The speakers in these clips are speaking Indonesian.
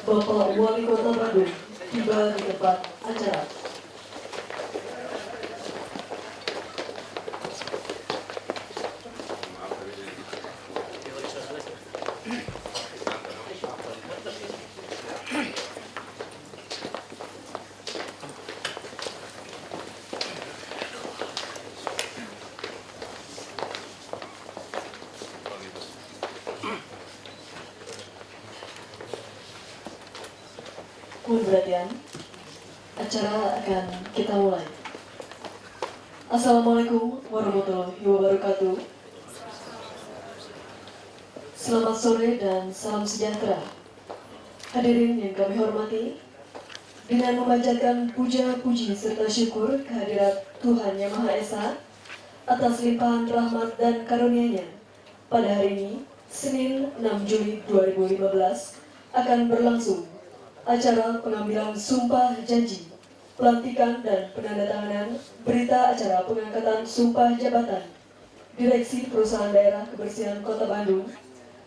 Bapak Wali Kota Bandung tiba di tempat acara. Mohon perhatian, acara akan kita mulai. Assalamualaikum warahmatullahi wabarakatuh. Selamat sore dan salam sejahtera. Hadirin yang kami hormati, dengan memanjatkan puja-puji serta syukur kehadirat Tuhan Yang Maha Esa atas limpahan rahmat dan karunia-Nya, pada hari ini, Senin 6 Juli 2015, akan berlangsung acara pengambilan sumpah janji, pelantikan dan penandatanganan berita acara pengangkatan sumpah jabatan Direksi Perusahaan Daerah Kebersihan Kota Bandung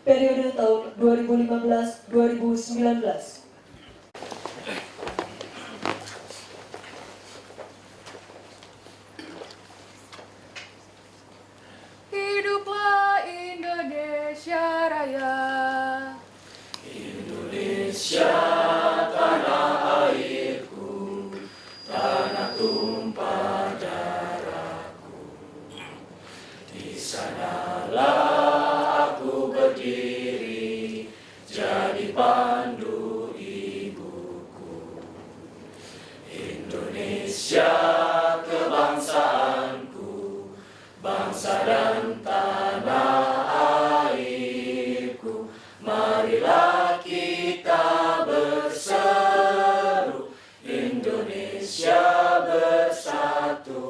periode tahun 2015-2019. Hiduplah Indonesia Raya. Indonesia tanah airku, tanah tumpah darahku. Di sanalah aku berdiri, jadi pandu ibuku. Indonesia kebangsaanku, bangsa dan tanah airku. Marilah kita berseru, Indonesia bersatu.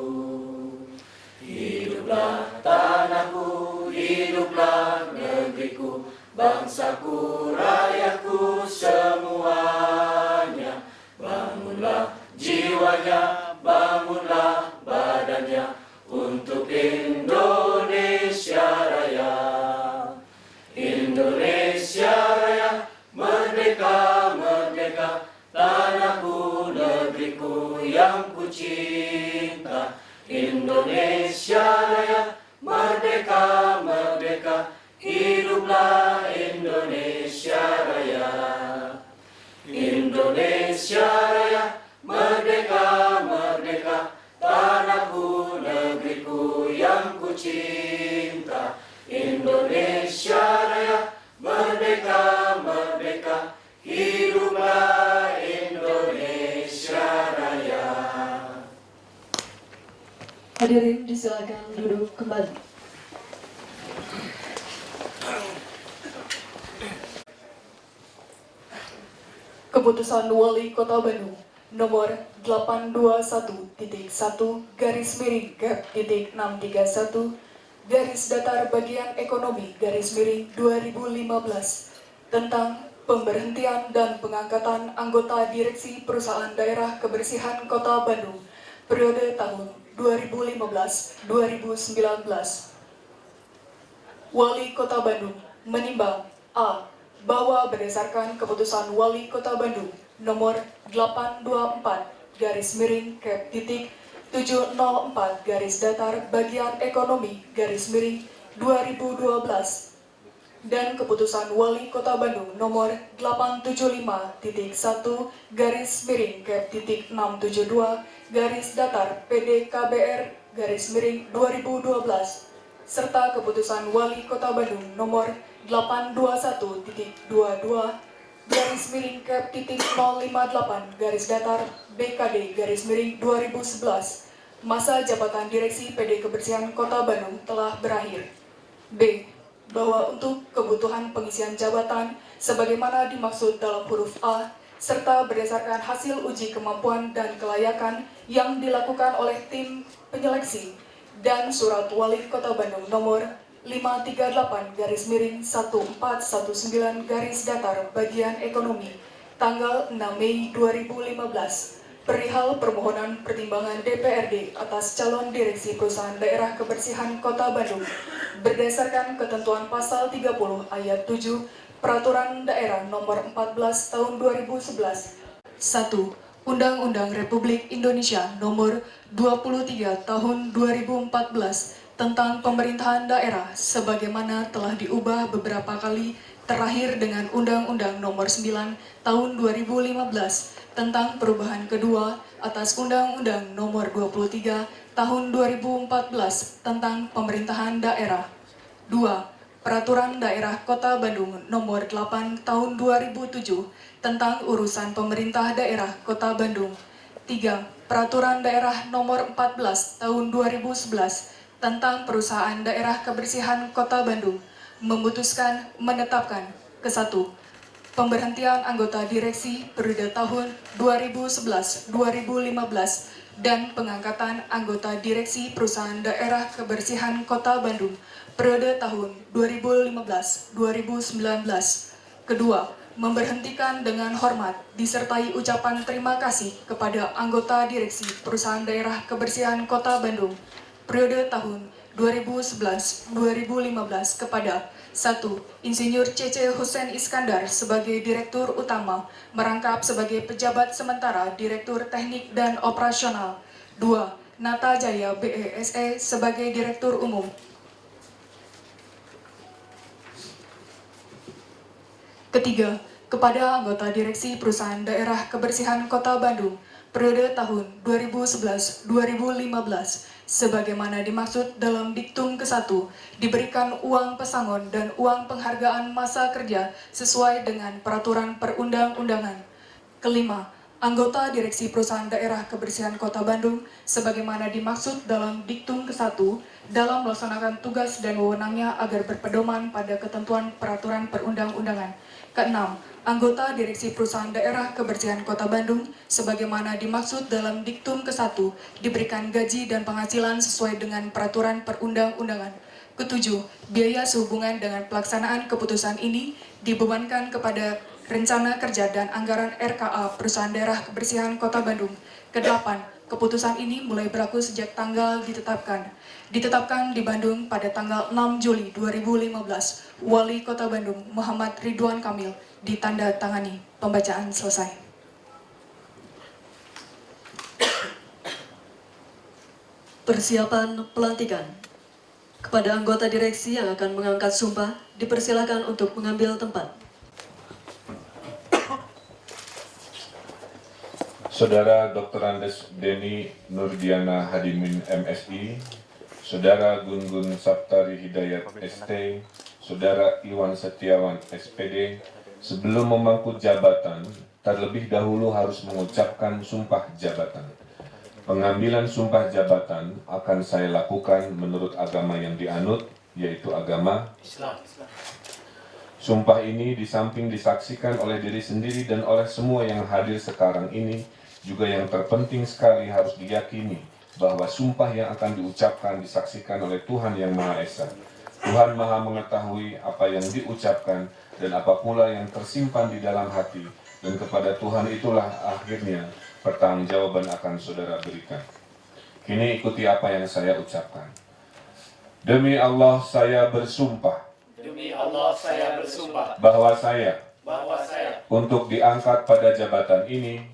Hiduplah tanahku, hiduplah negeriku, bangsaku, rakyatku semuanya. Bangunlah jiwanya, bangunlah badannya untuk Indonesia Raya. Indonesia Raya, merdeka, merdeka, tanahku, negeriku yang ku cinta. Indonesia Raya, merdeka, merdeka, hiduplah Indonesia Raya. Indonesia Raya, merdeka, merdeka, tanahku, negeriku yang ku cinta. Indonesia Raya, merdeka, merdeka, hiduplah Indonesia Raya. Hadirin disilakan duduk kembali. Keputusan Wali Kota Bandung nomor 821.1/631 garis datar bagian ekonomi _2015 tentang pemberhentian dan pengangkatan anggota Direksi Perusahaan Daerah Kebersihan Kota Bandung periode tahun 2015-2019. Wali Kota Bandung menimbang A. Bahwa berdasarkan keputusan Wali Kota Bandung nomor 824/704 garis datar bagian ekonomi _2012 dan keputusan Wali Kota Bandung nomor 875.1/672 garis datar PDKBR _2012 serta keputusan Wali Kota Bandung nomor 821.22/058 garis datar BKD _2011 masa jabatan Direksi PD Kebersihan Kota Bandung telah berakhir. B. Bahwa untuk kebutuhan pengisian jabatan sebagaimana dimaksud dalam huruf A serta berdasarkan hasil uji kemampuan dan kelayakan yang dilakukan oleh tim penyeleksi dan surat Wali Kota Bandung nomor 538/1419 garis datar bagian ekonomi tanggal 6 Mei 2015 perihal permohonan pertimbangan DPRD atas calon Direksi Perusahaan Daerah Kebersihan Kota Bandung berdasarkan ketentuan pasal 30 ayat 7 Peraturan Daerah Nomor 14 Tahun 2011. 1. Undang-Undang Republik Indonesia Nomor 23 Tahun 2014 tentang Pemerintahan Daerah sebagaimana telah diubah beberapa kali, terakhir dengan Undang-Undang Nomor 9 Tahun 2015 tentang perubahan kedua atas Undang-Undang Nomor 23 Tahun 2014 tentang Pemerintahan Daerah. 2. Peraturan Daerah Kota Bandung Nomor 8 Tahun 2007 tentang urusan pemerintah daerah Kota Bandung. 3. Peraturan Daerah Nomor 14 Tahun 2011 tentang Perusahaan Daerah Kebersihan Kota Bandung memutuskan menetapkan ke-1. Pemberhentian anggota direksi periode tahun 2011-2015 dan pengangkatan anggota direksi Perusahaan Daerah Kebersihan Kota Bandung periode tahun 2015-2019. Kedua, memberhentikan dengan hormat disertai ucapan terima kasih kepada anggota direksi Perusahaan Daerah Kebersihan Kota Bandung periode tahun 2011-2015 kepada 1. Insinyur C.C. Hussein Iskandar sebagai Direktur Utama merangkap sebagai pejabat sementara Direktur Teknik dan Operasional. 2. Nata Jaya BESE sebagai Direktur Umum. Ketiga, kepada anggota direksi Perusahaan Daerah Kebersihan Kota Bandung periode tahun 2011-2015 sebagaimana dimaksud dalam diktum ke-1 diberikan uang pesangon dan uang penghargaan masa kerja sesuai dengan peraturan perundang-undangan. Kelima, anggota direksi Perusahaan Daerah Kebersihan Kota Bandung sebagaimana dimaksud dalam diktum ke-1 dalam melaksanakan tugas dan wewenangnya agar berpedoman pada ketentuan peraturan perundang-undangan. Keenam, anggota direksi Perusahaan Daerah Kebersihan Kota Bandung sebagaimana dimaksud dalam diktum ke-1 diberikan gaji dan penghasilan sesuai dengan peraturan perundang-undangan. Ketujuh, biaya sehubungan dengan pelaksanaan keputusan ini dibebankan kepada Rencana Kerja dan Anggaran RKA Perusahaan Daerah Kebersihan Kota Bandung. Kedelapan, keputusan ini mulai berlaku sejak tanggal ditetapkan di Bandung pada tanggal 6 Juli 2015. Wali Kota Bandung Muhammad Ridwan Kamil ditanda tangani. Pembacaan selesai. Persiapan pelantikan. Kepada anggota direksi yang akan mengangkat sumpah, dipersilakan untuk mengambil tempat. Saudara Dr. Andes Deni Nurdiana Hadimin MSI, Saudara Gun-Gun Saptari Hidayat ST, Saudara Iwan Setiawan SPD, sebelum memangku jabatan, terlebih dahulu harus mengucapkan sumpah jabatan. Pengambilan sumpah jabatan akan saya lakukan menurut agama yang dianut, yaitu agama Islam. Sumpah ini di samping disaksikan oleh diri sendiri dan oleh semua yang hadir sekarang ini, juga yang terpenting sekali harus diyakini bahwa sumpah yang akan diucapkan disaksikan oleh Tuhan Yang Maha Esa. Tuhan Maha mengetahui apa yang diucapkan dan apa pula yang tersimpan di dalam hati, dan kepada Tuhan itulah akhirnya pertanggungjawaban akan saudara berikan. Kini ikuti apa yang saya ucapkan. Demi Allah saya bersumpah. Demi Allah saya bersumpah Bahwa saya untuk diangkat pada jabatan ini,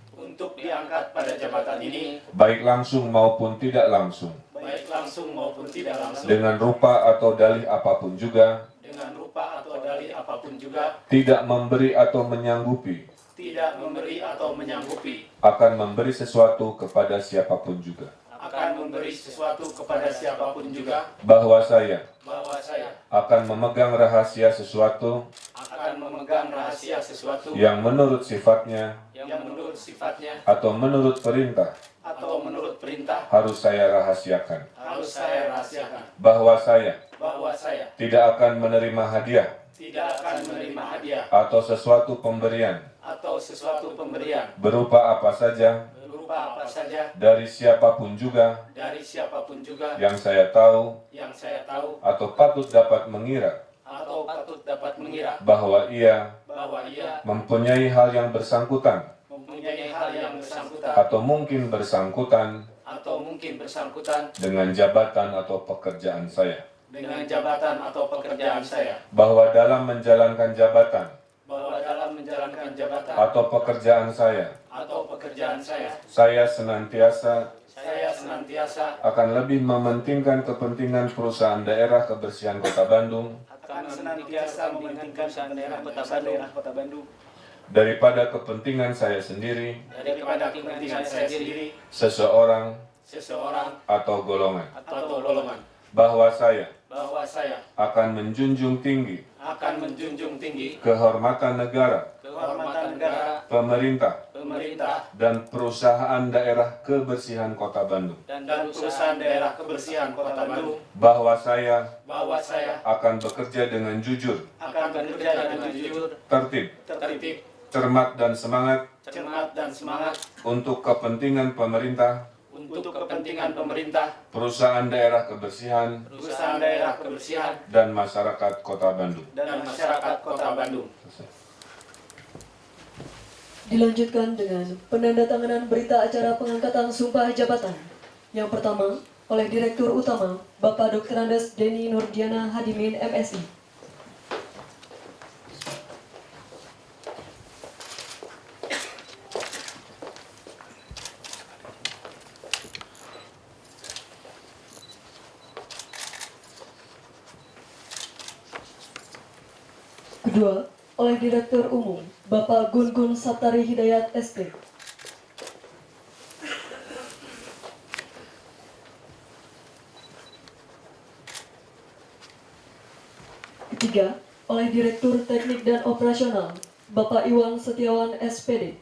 diangkat pada jabatan ini, baik langsung maupun tidak langsung, baik langsung maupun tidak langsung, dengan rupa atau dalih apapun juga, dengan rupa atau dalih apapun juga, tidak memberi atau menyanggupi, tidak memberi atau menyanggupi, akan memberi sesuatu kepada siapapun juga, akan memberi sesuatu kepada siapapun juga, bahwa saya bahwa saya akan memegang rahasia sesuatu akan memegang rahasia sesuatu yang menurut sifatnya yang menurut sifatnya atau menurut perintah atau menurut perintah harus saya rahasiakan, harus saya rahasiakan, bahwa saya bahwa saya tidak akan menerima hadiah tidak akan menerima hadiah atau sesuatu pemberian atau sesuatu pemberian berupa apa saja berupa apa saja dari siapapun juga dari siapapun juga yang saya tahu yang saya tahu atau patut dapat mengira atau patut dapat mengira bahwa ia bahwa ia mempunyai hal yang bersangkutan mempunyai hal yang bersangkutan atau mungkin bersangkutan dengan jabatan atau pekerjaan saya, dengan jabatan atau pekerjaan saya, bahwa dalam menjalankan jabatan menjalankan jabatan atau pekerjaan saya. Saya senantiasa akan lebih mementingkan kepentingan perusahaan daerah kebersihan Kota Bandung daripada kepentingan saya sendiri, seseorang, atau golongan. Bahwa saya akan menjunjung tinggi kehormatan negara, pemerintah, dan perusahaan daerah kebersihan Kota Bandung. Bahwa saya akan bekerja dengan jujur, tertib, cermat dan semangat untuk kepentingan pemerintah, perusahaan daerah kebersihan, dan masyarakat Kota Bandung. Dilanjutkan dengan penandatanganan berita acara pengangkatan sumpah jabatan. Yang pertama, oleh Direktur Utama Bapak Dr. Andes Deni Nurdiana Hadimin MSI. Kedua, oleh Direktur Umum Bapak Gun-Gun Saptari Hidayat ST. Ketiga, oleh Direktur Teknik dan Operasional Bapak Iwan Setiawan SPD.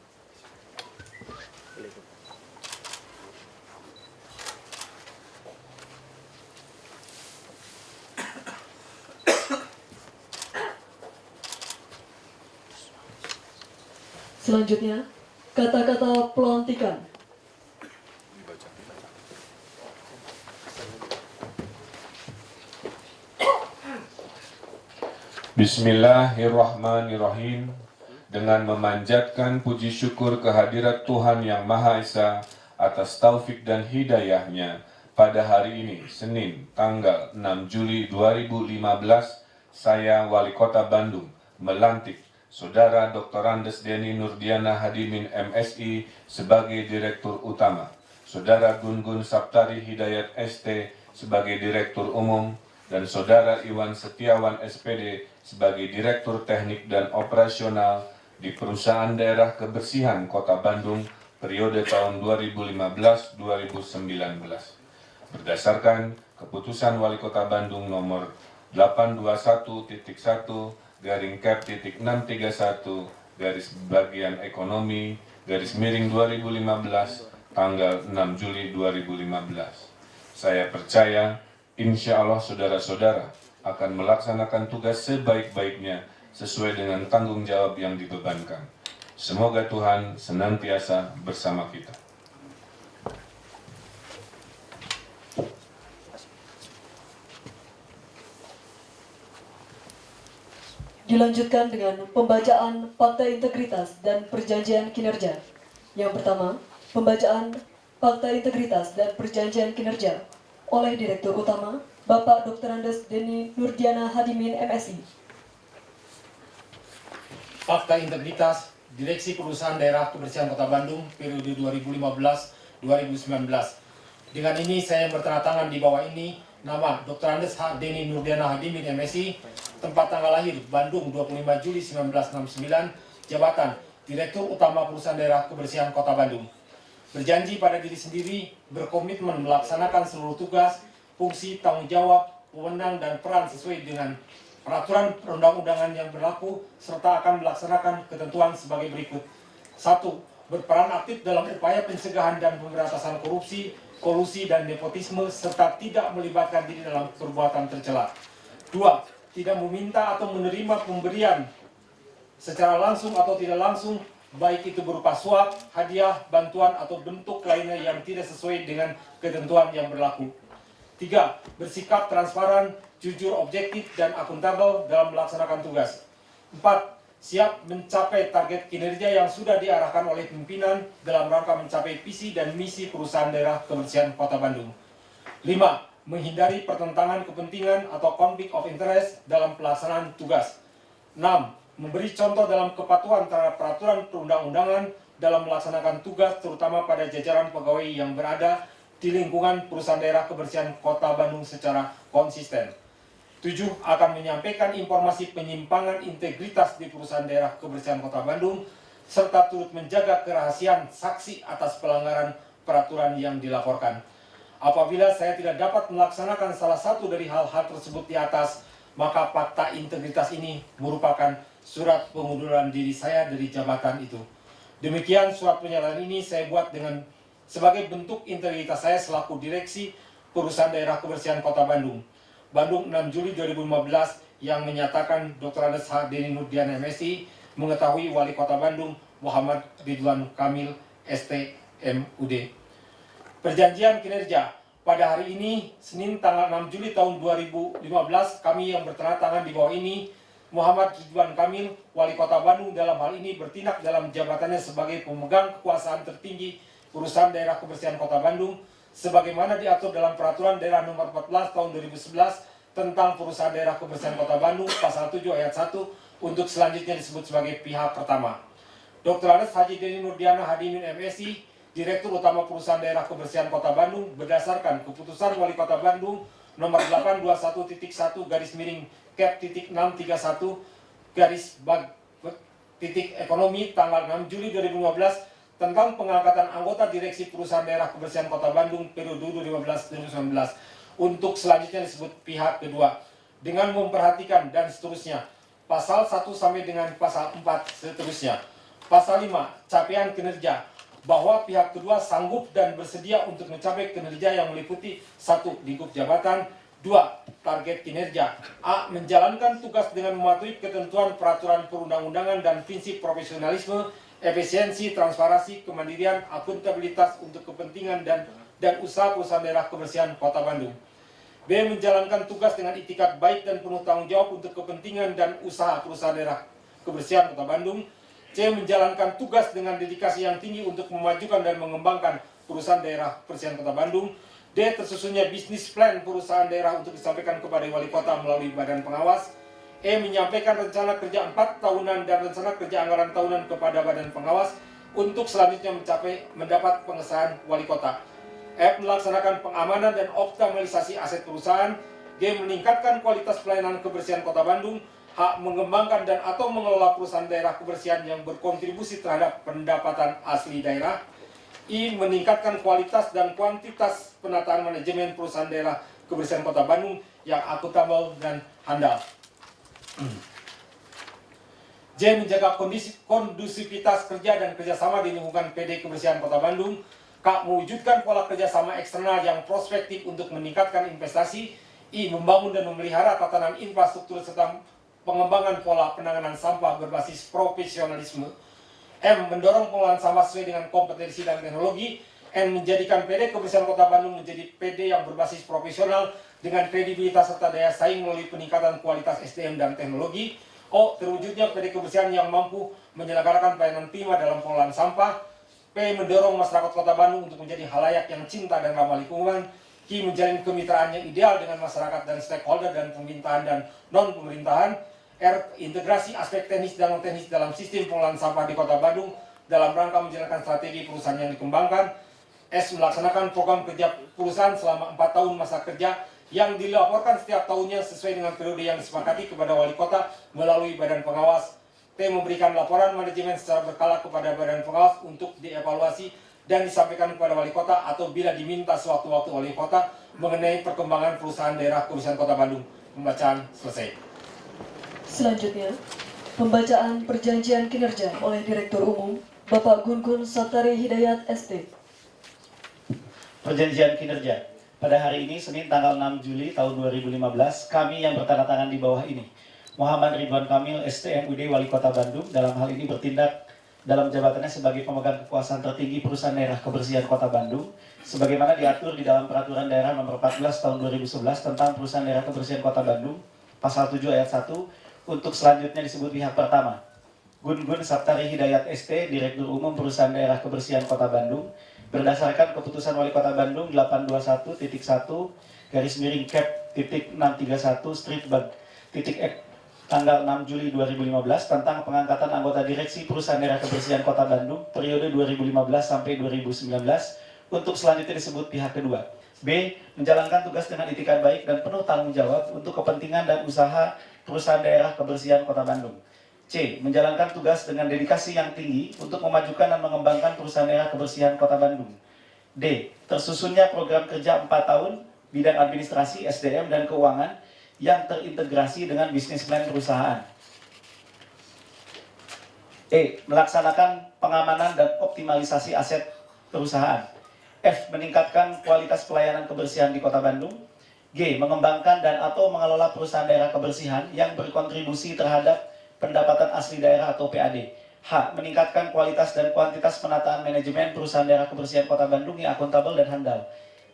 Selanjutnya, kata-kata pelantikan. Bismillahirrahmanirrahim. Dengan memanjatkan puji syukur kehadirat Tuhan Yang Maha Esa atas taufik dan hidayahnya, pada hari ini, Senin, tanggal 6 Juli 2015, saya Wali Kota Bandung melantik Saudara Dr. Andes Deni Nurdiana Hadimin MSI sebagai Direktur Utama, Saudara Gun-Gun Saptari Hidayat ST sebagai Direktur Umum, dan Saudara Iwan Setiawan SPD sebagai Direktur Teknik dan Operasional di Perusahaan Daerah Kebersihan Kota Bandung periode tahun 2015-2019. Berdasarkan Keputusan Wali Kota Bandung nomor 821.1/Cap.631 bagian ekonomi _2015 tanggal 6 Juli 2015. Saya percaya insya Allah saudara-saudara akan melaksanakan tugas sebaik-baiknya sesuai dengan tanggung jawab yang dibebankan. Semoga Tuhan senantiasa bersama kita. Dilanjutkan dengan pembacaan Fakta Integritas dan Perjanjian Kinerja. Yang pertama, pembacaan Fakta Integritas dan Perjanjian Kinerja oleh Direktur Utama Bapak Dr. Andes Deni Nurdiana Hadimin MSI. Fakta integritas Direksi Perusahaan Daerah Kebersihan Kota Bandung periode 2015-2019. Dengan ini saya bertanda di bawah ini nama Dr. Andes Deni Nurdiana Hadimin MSI, tempat tanggal lahir Bandung 25 Juli 1969, jabatan Direktur Utama Perusahaan Daerah Kebersihan Kota Bandung. Berjanji pada diri sendiri berkomitmen melaksanakan seluruh tugas, fungsi, tanggung jawab, wewenang dan peran sesuai dengan peraturan perundang-undangan yang berlaku serta akan melaksanakan ketentuan sebagai berikut. 1. Berperan aktif dalam upaya pencegahan dan pemberantasan korupsi, kolusi dan nepotisme serta tidak melibatkan diri dalam perbuatan tercela. 2. Tidak meminta atau menerima pemberian secara langsung atau tidak langsung, baik itu berupa suap, hadiah, bantuan atau bentuk lainnya yang tidak sesuai dengan ketentuan yang berlaku. 3. Bersikap transparan, jujur, objektif, dan akuntabel dalam melaksanakan tugas. 4. Siap mencapai target kinerja yang sudah diarahkan oleh pimpinan dalam rangka mencapai visi dan misi Perusahaan Daerah Kebersihan Kota Bandung. 5. Menghindari pertentangan kepentingan atau conflict of interest dalam pelaksanaan tugas. 6. memberi contoh dalam kepatuhan terhadap peraturan perundang-undangan dalam melaksanakan tugas terutama pada jajaran pegawai yang berada di lingkungan perusahaan daerah kebersihan Kota Bandung secara konsisten. 7. Akan menyampaikan informasi penyimpangan integritas di perusahaan daerah kebersihan Kota Bandung serta turut menjaga kerahasiaan saksi atas pelanggaran peraturan yang dilaporkan. Apabila saya tidak dapat melaksanakan salah satu dari hal-hal tersebut di atas, maka fakta integritas ini merupakan surat pengunduran diri saya dari jabatan itu. Demikian surat pernyataan ini saya buat sebagai bentuk integritas saya selaku direksi Perusahaan Daerah Kebersihan Kota Bandung. Bandung 6 Juli 2015 yang menyatakan Dr. Andes H. Deni Nurdiana MSI mengetahui Wali Kota Bandung Muhammad Ridwan Kamil ST MUD. Perjanjian kinerja. Pada hari ini, Senin tanggal 6 Juli tahun 2015, kami yang bertanda tangan di bawah ini, Muhammad Ridwan Kamil, Wali Kota Bandung dalam hal ini bertindak dalam jabatannya sebagai pemegang kekuasaan tertinggi Perusahaan Daerah Kebersihan Kota Bandung, sebagaimana diatur dalam Peraturan Daerah Nomor 14 Tahun 2011 tentang Perusahaan Daerah Kebersihan Kota Bandung, Pasal 7 Ayat 1, untuk selanjutnya disebut sebagai pihak pertama. Dr. Andes Haji Deni Nurdiana Hadimin MSI, Direktur Utama Perusahaan Daerah Kebersihan Kota Bandung, berdasarkan Keputusan Wali Kota Bandung Nomor 821.1/631/ekonomi tanggal 6 Juli 2015 tentang pengangkatan anggota Direksi Perusahaan Daerah Kebersihan Kota Bandung periode 2015-2019 untuk selanjutnya disebut pihak kedua dengan memperhatikan dan seterusnya pasal 1 sampai dengan pasal 4 seterusnya. Pasal 5, capaian kinerja, bahwa pihak kedua sanggup dan bersedia untuk mencapai kinerja yang meliputi 1. Lingkup jabatan, 2. Target kinerja. A. Menjalankan tugas dengan mematuhi ketentuan peraturan perundang-undangan dan prinsip profesionalisme, efisiensi, transparansi, kemandirian, akuntabilitas untuk kepentingan dan usaha Perusahaan Daerah Kebersihan Kota Bandung. B. Menjalankan tugas dengan itikat baik dan penuh tanggung jawab untuk kepentingan dan usaha Perusahaan Daerah Kebersihan Kota Bandung. C. Menjalankan tugas dengan dedikasi yang tinggi untuk memajukan dan mengembangkan Perusahaan Daerah Kebersihan Kota Bandung. D. Tersusunnya bisnis plan perusahaan daerah untuk disampaikan kepada Wali Kota melalui Badan Pengawas. E. Menyampaikan rencana kerja 4 tahunan dan rencana kerja anggaran tahunan kepada Badan Pengawas untuk selanjutnya mendapat pengesahan Wali Kota. F. Melaksanakan pengamanan dan optimalisasi aset perusahaan. G. Meningkatkan kualitas pelayanan kebersihan Kota Bandung. H. Mengembangkan dan atau mengelola perusahaan daerah kebersihan yang berkontribusi terhadap pendapatan asli daerah. I. Meningkatkan kualitas dan kuantitas penataan manajemen perusahaan daerah kebersihan Kota Bandung yang akuntabel dan handal. J. Menjaga kondusivitas kerja dan kerjasama di lingkungan PD Kebersihan Kota Bandung. K. Mewujudkan pola kerjasama eksternal yang prospektif untuk meningkatkan investasi. I. Membangun dan memelihara tatanan infrastruktur serta pengembangan pola penanganan sampah berbasis profesionalisme. M. Mendorong pengolahan sampah sesuai dengan kompetensi dan teknologi. N. Menjadikan PD Kebersihan Kota Bandung menjadi PD yang berbasis profesional dengan kredibilitas serta daya saing melalui peningkatan kualitas SDM dan teknologi. O. Terwujudnya PD Kebersihan yang mampu menyelenggarakan pelayanan prima dalam pengelolaan sampah. P. Mendorong masyarakat Kota Bandung untuk menjadi halayak yang cinta dan ramah lingkungan. Q. Menjalin kemitraan yang ideal dengan masyarakat dan stakeholder dan pemerintahan dan non-pemerintahan. R. Integrasi aspek teknis dan non-teknis dalam sistem pengelolaan sampah di Kota Bandung dalam rangka menjalankan strategi perusahaan yang dikembangkan. S. Melaksanakan program kerja perusahaan selama 4 tahun masa kerja yang dilaporkan setiap tahunnya sesuai dengan periode yang disepakati kepada Wali Kota melalui Badan Pengawas. T. Memberikan laporan manajemen secara berkala kepada Badan Pengawas untuk dievaluasi dan disampaikan kepada Wali Kota atau bila diminta sewaktu-waktu Wali Kota mengenai perkembangan perusahaan daerah kebersihan Kota Bandung. Pembacaan selesai. Selanjutnya, pembacaan perjanjian kinerja oleh Direktur Umum Bapak Gun-Gun Saptari Hidayat ST. Perjanjian kinerja. Pada hari ini, Senin tanggal 6 Juli tahun 2015, kami yang bertanda tangan di bawah ini, Muhammad Ridwan Kamil, ST MUD Wali Kota Bandung, dalam hal ini bertindak dalam jabatannya sebagai pemegang kekuasaan tertinggi Perusahaan Daerah Kebersihan Kota Bandung, sebagaimana diatur di dalam Peraturan Daerah Nomor 14 Tahun 2011 tentang Perusahaan Daerah Kebersihan Kota Bandung, Pasal 7 Ayat 1, untuk selanjutnya disebut pihak pertama. Gun-Gun Saptari Hidayat ST, Direktur Umum Perusahaan Daerah Kebersihan Kota Bandung, berdasarkan Keputusan Wali Kota Bandung 821.1/Cap.631/Bag tanggal 6 Juli 2015 tentang pengangkatan anggota direksi Perusahaan Daerah Kebersihan Kota Bandung periode 2015 sampai 2019 untuk selanjutnya disebut pihak kedua. B. Menjalankan tugas dengan itikat baik dan penuh tanggung jawab untuk kepentingan dan usaha Perusahaan Daerah Kebersihan Kota Bandung. C. Menjalankan tugas dengan dedikasi yang tinggi untuk memajukan dan mengembangkan Perusahaan Daerah Kebersihan Kota Bandung. D. Tersusunnya program kerja 4 tahun bidang administrasi, SDM, dan keuangan yang terintegrasi dengan bisnis plan perusahaan. E. Melaksanakan pengamanan dan optimalisasi aset perusahaan. F. Meningkatkan kualitas pelayanan kebersihan di Kota Bandung. G. Mengembangkan dan atau mengelola perusahaan daerah kebersihan yang berkontribusi terhadap pendapatan asli daerah atau PAD. H. Meningkatkan kualitas dan kuantitas penataan manajemen perusahaan daerah kebersihan Kota Bandung yang akuntabel dan handal.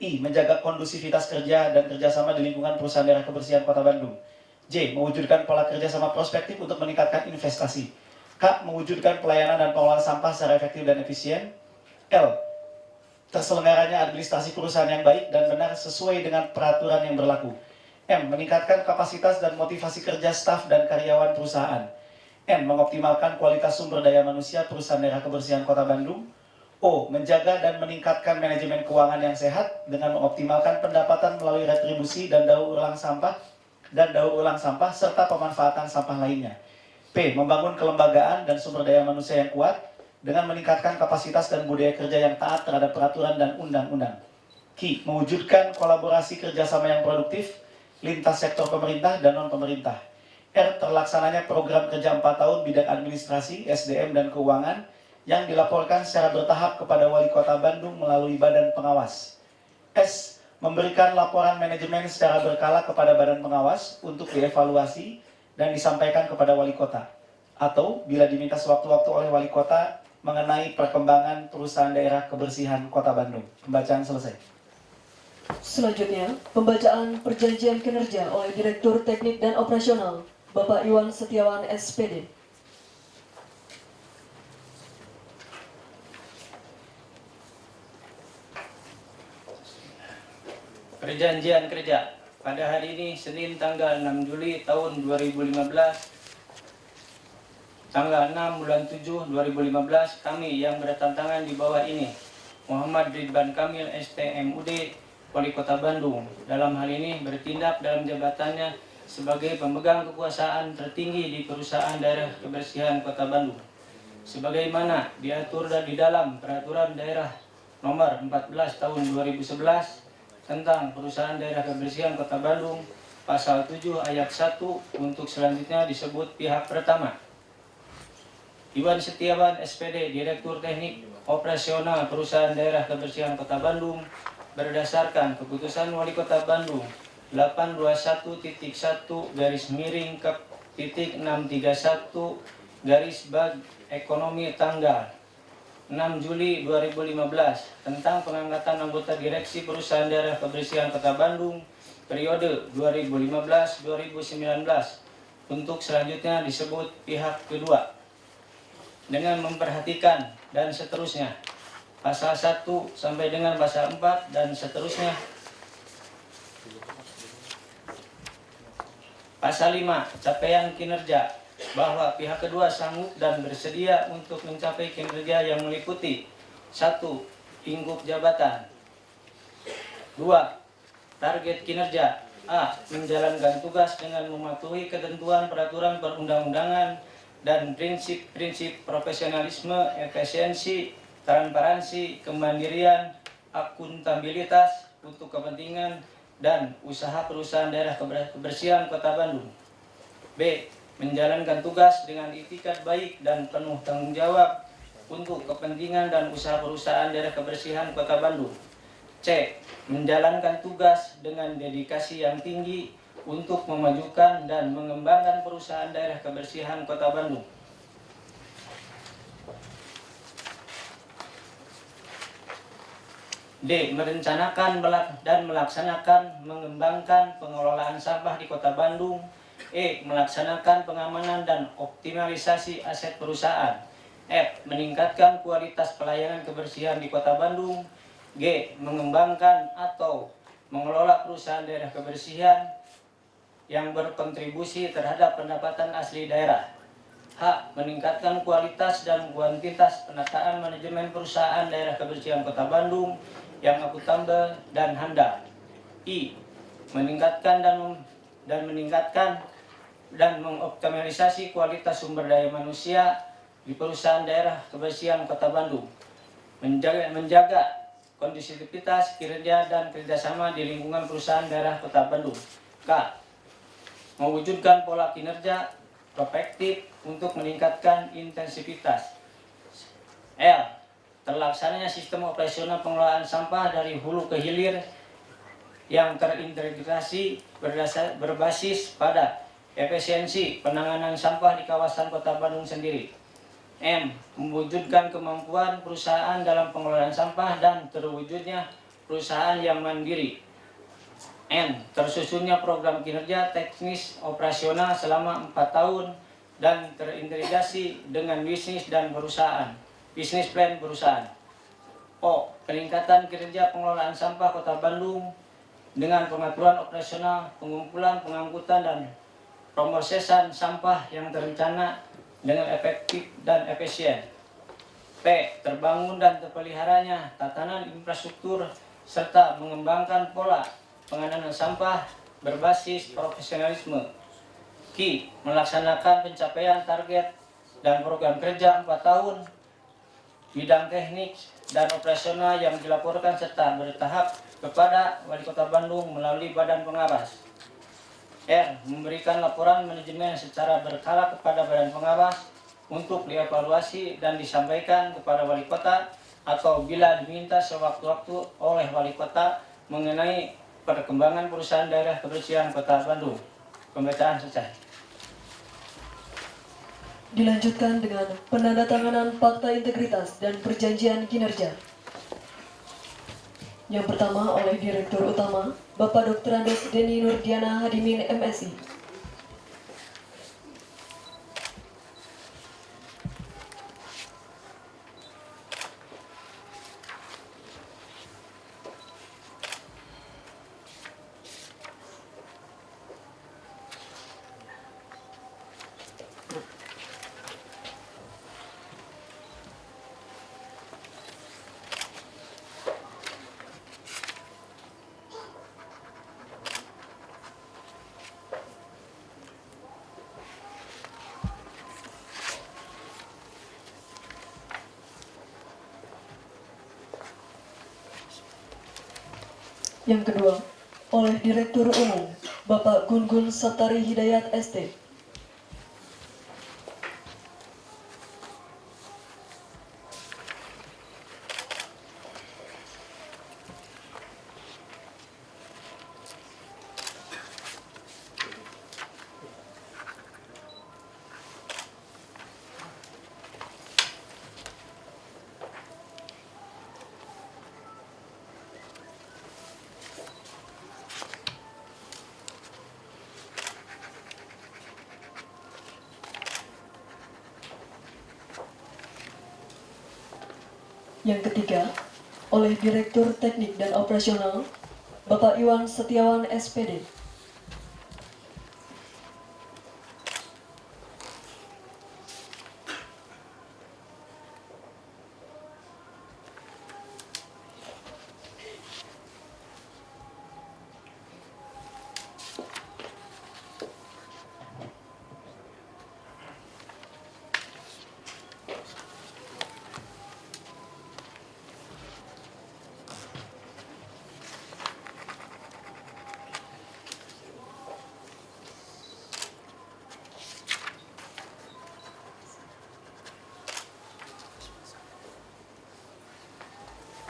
I. Menjaga kondusivitas kerja dan kerjasama di lingkungan Perusahaan Daerah Kebersihan Kota Bandung. J. Mewujudkan pola kerjasama prospektif untuk meningkatkan investasi. K. Mewujudkan pelayanan dan pengelolaan sampah secara efektif dan efisien. L. Terselenggaranya administrasi perusahaan yang baik dan benar sesuai dengan peraturan yang berlaku. M. Meningkatkan kapasitas dan motivasi kerja staf dan karyawan perusahaan. N. Mengoptimalkan kualitas sumber daya manusia Perusahaan Daerah Kebersihan Kota Bandung. O. Menjaga dan meningkatkan manajemen keuangan yang sehat dengan mengoptimalkan pendapatan melalui retribusi dan daur ulang sampah serta pemanfaatan sampah lainnya. P. Membangun kelembagaan dan sumber daya manusia yang kuat dengan meningkatkan kapasitas dan budaya kerja yang taat terhadap peraturan dan undang-undang. Q. Mewujudkan kolaborasi kerjasama yang produktif lintas sektor pemerintah dan non-pemerintah. R. Terlaksananya program kerja 4 tahun bidang administrasi, SDM, dan keuangan yang dilaporkan secara bertahap kepada Wali Kota Bandung melalui Badan Pengawas. S. Memberikan laporan manajemen secara berkala kepada Badan Pengawas untuk dievaluasi dan disampaikan kepada Wali Kota. Atau bila diminta sewaktu-waktu oleh Wali Kota mengenai perkembangan Perusahaan Daerah Kebersihan Kota Bandung. Pembacaan selesai. Selanjutnya, pembacaan perjanjian kinerja oleh Direktur Teknik dan Operasional, Bapak Iwan Setiawan, SPD. Perjanjian kerja pada hari ini Senin tanggal 6 Juli tahun 2015, tanggal 6 bulan 7 2015, kami yang bertentangan di bawah ini, Muhammad Ridwan Kamil, STMUD, Wali Kota Bandung, dalam hal ini bertindak dalam jabatannya sebagai pemegang kekuasaan tertinggi di Perusahaan Daerah Kebersihan Kota Bandung, sebagaimana diatur di dalam Peraturan Daerah Nomor 14 Tahun 2011 tentang Perusahaan Daerah Kebersihan Kota Bandung, Pasal 7 Ayat 1 untuk selanjutnya disebut pihak pertama. Iwan Setiawan, SPD, Direktur Teknik Operasional Perusahaan Daerah Kebersihan Kota Bandung, berdasarkan Keputusan Wali Kota Bandung 821.1/631/ekonomi tanggal 6 Juli 2015 tentang pengangkatan anggota direksi Perusahaan Daerah Kebersihan Kota Bandung periode 2015-2019 untuk selanjutnya disebut pihak kedua dengan memperhatikan dan seterusnya pasal 1 sampai dengan pasal 4 dan seterusnya. Pasal 5, capaian kinerja, bahwa pihak kedua sanggup dan bersedia untuk mencapai kinerja yang meliputi 1. Lingkup jabatan. 2. Target kinerja. A. Menjalankan tugas dengan mematuhi ketentuan peraturan perundang-undangan dan prinsip-prinsip profesionalisme, efisiensi, transparansi, kemandirian, akuntabilitas untuk kepentingan dan usaha Perusahaan Daerah Kebersihan Kota Bandung. B. Menjalankan tugas dengan itikat baik dan penuh tanggung jawab untuk kepentingan dan usaha Perusahaan Daerah Kebersihan Kota Bandung. C. Menjalankan tugas dengan dedikasi yang tinggi untuk memajukan dan mengembangkan Perusahaan Daerah Kebersihan Kota Bandung. D. Merencanakan dan melaksanakan mengembangkan pengelolaan sampah di Kota Bandung. E. Melaksanakan pengamanan dan optimalisasi aset perusahaan. F. Meningkatkan kualitas pelayanan kebersihan di Kota Bandung. G. Mengembangkan atau mengelola Perusahaan Daerah Kebersihan yang berkontribusi terhadap pendapatan asli daerah. H. Meningkatkan kualitas dan kuantitas penataan manajemen perusahaan daerah kebersihan Kota Bandung yang akuntabel dan handal. I. Meningkatkan dan mengoptimalisasi kualitas sumber daya manusia di perusahaan daerah kebersihan Kota Bandung. Menjaga kondisivitas kinerja dan kerjasama di lingkungan perusahaan daerah Kota Bandung. K. Mewujudkan pola kinerja prospektif untuk meningkatkan intensitas. L. Terlaksananya sistem operasional pengelolaan sampah dari hulu ke hilir yang terintegrasi berbasis pada efisiensi penanganan sampah di kawasan Kota Bandung sendiri. M. Mewujudkan kemampuan perusahaan dalam pengelolaan sampah dan terwujudnya perusahaan yang mandiri. N. Tersusunnya program kinerja teknis operasional selama 4 tahun dan terintegrasi dengan bisnis dan perusahaan. Bisnis plan perusahaan. O. Peningkatan kinerja pengelolaan sampah Kota Bandung dengan pengaturan operasional, pengumpulan, pengangkutan, dan pemrosesan sampah yang terencana dengan efektif dan efisien. P. Terbangun dan terpeliharanya tatanan infrastruktur serta mengembangkan pola penanganan sampah berbasis profesionalisme. Q. Melaksanakan pencapaian target dan program kerja 4 tahun bidang teknik dan operasional yang dilaporkan serta bertahap kepada Wali Kota Bandung melalui Badan Pengawas. R. Memberikan laporan manajemen secara berkala kepada Badan Pengawas untuk dievaluasi dan disampaikan kepada Wali Kota atau bila diminta sewaktu-waktu oleh Wali Kota mengenai perkembangan perusahaan daerah kebersihan Kota Bandung. Pembacaan selesai. Dilanjutkan dengan penandatanganan fakta integritas dan perjanjian kinerja. Yang pertama oleh Direktur Utama Bapak Dr. Andes Deni Nurdiana Hadimin MSI. Yang kedua, oleh Direktur Umum Bapak Gun-Gun Saptari Hidayat ST. Yang ketiga, oleh Direktur Teknik dan Operasional Bapak Iwan Setiawan SPD.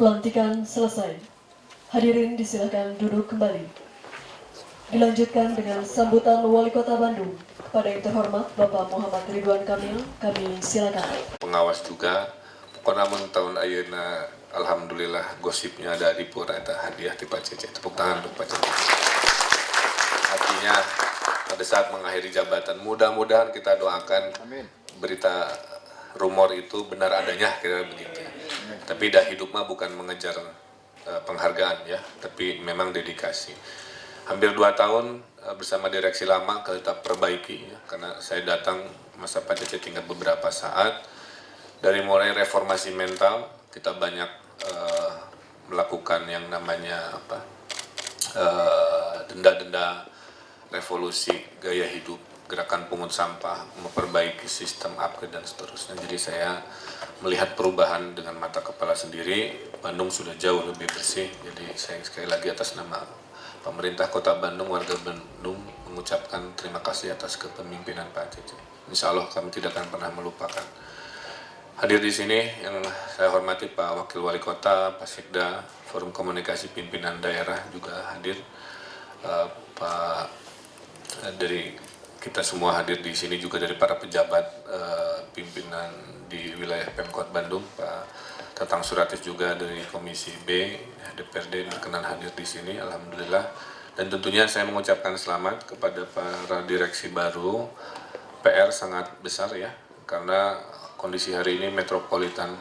Pelantikan selesai. Hadirin disilakan duduk kembali. Dilanjutkan dengan sambutan Wali Kota Bandung kepada yang terhormat Bapak Muhammad Ridwan Kamil. Kami silakan. Pengawas juga, pokoknya mun tahun ayeuna alhamdulillah gosipnya ada di pura eta hadiah ti Pak Cece. Tepuk tangan untuk Pak Cece. Artinya pada saat mengakhiri jabatan mudah-mudahan kita doakan berita rumor itu benar adanya kira begitu. Tapi dah hidup mah bukan mengejar penghargaan ya, tapi memang dedikasi. Hampir 2 tahun bersama direksi lama kita perbaiki ya, karena saya datang masa PTC tinggal beberapa saat. Dari mulai reformasi mental, kita banyak melakukan yang namanya denda-denda revolusi gaya hidup, gerakan pungut sampah, memperbaiki sistem upgrade dan seterusnya. Jadi saya melihat perubahan dengan mata kepala sendiri. Bandung sudah jauh lebih bersih. Jadi saya sekali lagi atas nama pemerintah Kota Bandung, warga Bandung mengucapkan terima kasih atas kepemimpinan Pak Cece. Insya Allah kami tidak akan pernah melupakan. Hadir di sini yang saya hormati Pak Wakil Wali Kota, Pak Sekda, Forum Komunikasi Pimpinan Daerah juga hadir. Pak dari kita semua hadir di sini juga dari para pejabat pimpinan di wilayah Pemkot Bandung, Pak Tatang Suratis juga dari Komisi B DPRD berkenan hadir di sini, alhamdulillah. Dan tentunya saya mengucapkan selamat kepada para direksi baru. PR sangat besar ya, karena kondisi hari ini metropolitan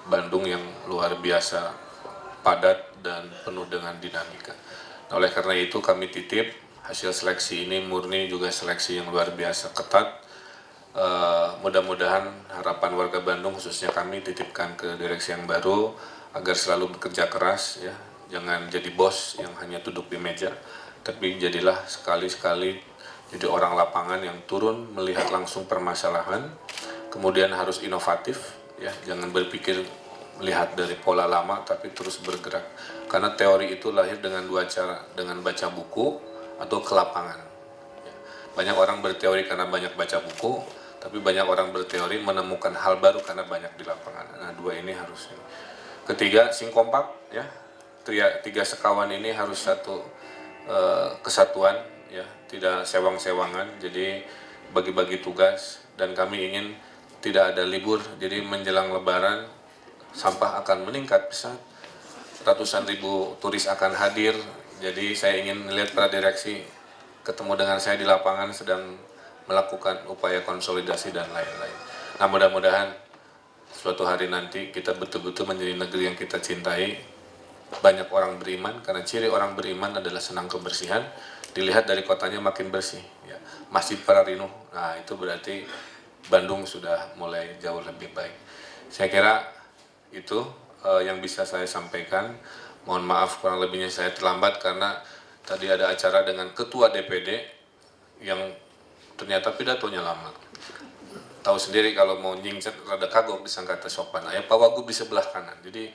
Bandung yang luar biasa padat dan penuh dengan dinamika. Nah, oleh karena itu kami titip hasil seleksi ini murni juga seleksi yang luar biasa ketat. Mudah-mudahan harapan warga Bandung khususnya kami titipkan ke direksi yang baru agar selalu bekerja keras ya, jangan jadi bos yang hanya duduk di meja, tapi jadilah sekali-sekali jadi orang lapangan yang turun melihat langsung permasalahan. Kemudian harus inovatif, ya, jangan berpikir melihat dari pola lama, tapi terus bergerak. Karena teori itu lahir dengan dua cara, dengan baca buku atau ke lapangan. Banyak orang berteori karena banyak baca buku, tapi banyak orang berteori menemukan hal baru karena banyak di lapangan. Nah, dua ini harus. Ketiga, sing kompak, ya, tiga sekawan ini harus satu kesatuan, ya, tidak sewang-sewangan. Jadi bagi-bagi tugas, dan kami ingin tidak ada libur, jadi menjelang lebaran sampah akan meningkat pesat, ratusan ribu turis akan hadir. Jadi saya ingin melihat para direksi ketemu dengan saya di lapangan sedang melakukan upaya konsolidasi dan lain-lain. Nah, mudah-mudahan suatu hari nanti kita betul-betul menjadi negeri yang kita cintai, banyak orang beriman, karena ciri orang beriman adalah senang kebersihan. Dilihat dari kotanya makin bersih, ya. Masjid Pararinu, nah itu berarti Bandung sudah mulai jauh lebih baik. Saya kira itu yang bisa saya sampaikan. Mohon maaf kurang lebihnya saya terlambat karena tadi ada acara dengan Ketua DPD yang ternyata pidatonya lama. Tahu sendiri kalau mau nyingset rada kagok disangka sopan. Ya, Pak Wagub di sebelah kanan, jadi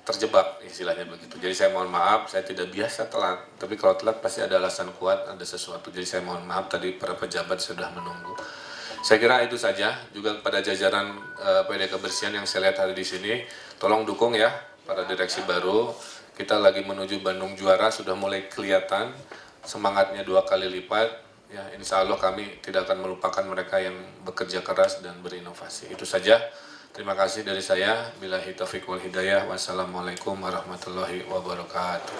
terjebak istilahnya begitu. Jadi saya mohon maaf, saya tidak biasa telat. Tapi kalau telat pasti ada alasan kuat, ada sesuatu. Jadi saya mohon maaf tadi para pejabat sudah menunggu. Saya kira itu saja. Juga kepada jajaran PD Kebersihan yang saya lihat hari di sini, tolong dukung ya para direksi baru. Kita lagi menuju Bandung juara, sudah mulai kelihatan semangatnya 2 kali lipat. Ya, insya Allah kami tidak akan melupakan mereka yang bekerja keras dan berinovasi. Itu saja. Terima kasih dari saya. Billahi taufiq wal hidayah. Wassalamualaikum warahmatullahi wabarakatuh.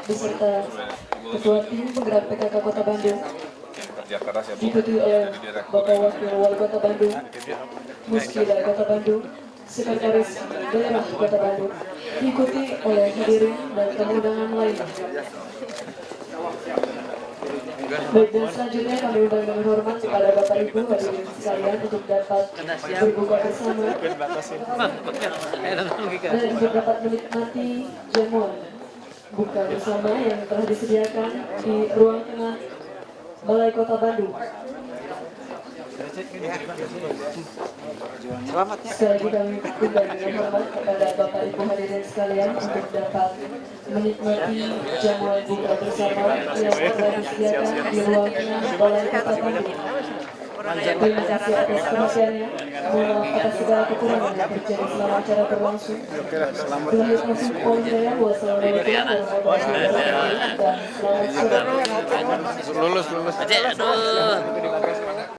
Beserta Ketua Tim Penggerak PKK Kota Bandung, diikuti oleh Bapak Wakil Wali Kota Bandung, Muskila Kota Bandung, Sekretaris Daerah Kota Bandung, diikuti oleh hadirin dan tamu undangan lainnya. Baik, dan selanjutnya kami undang dengan hormat kepada Bapak Ibu hadirin sekalian untuk dapat berbuka bersama dan untuk dapat menikmati jamuan buka bersama yang telah disediakan di ruang tengah Balai Kota Bandung. Sekali lagi kami undang dengan hormat kepada Bapak Ibu hadirin sekalian untuk dapat menikmati jamuan buka bersama yang telah disediakan di ruang tengah Balai Kota Bandung. Terima kasih atas perhatiannya. Mohon maaf atas segala kekurangan yang terjadi selama acara berlangsung. Billahi taufiq wal hidayah. Wassalamualaikum warahmatullahi wabarakatuh. Dan selamat sore. Lulus.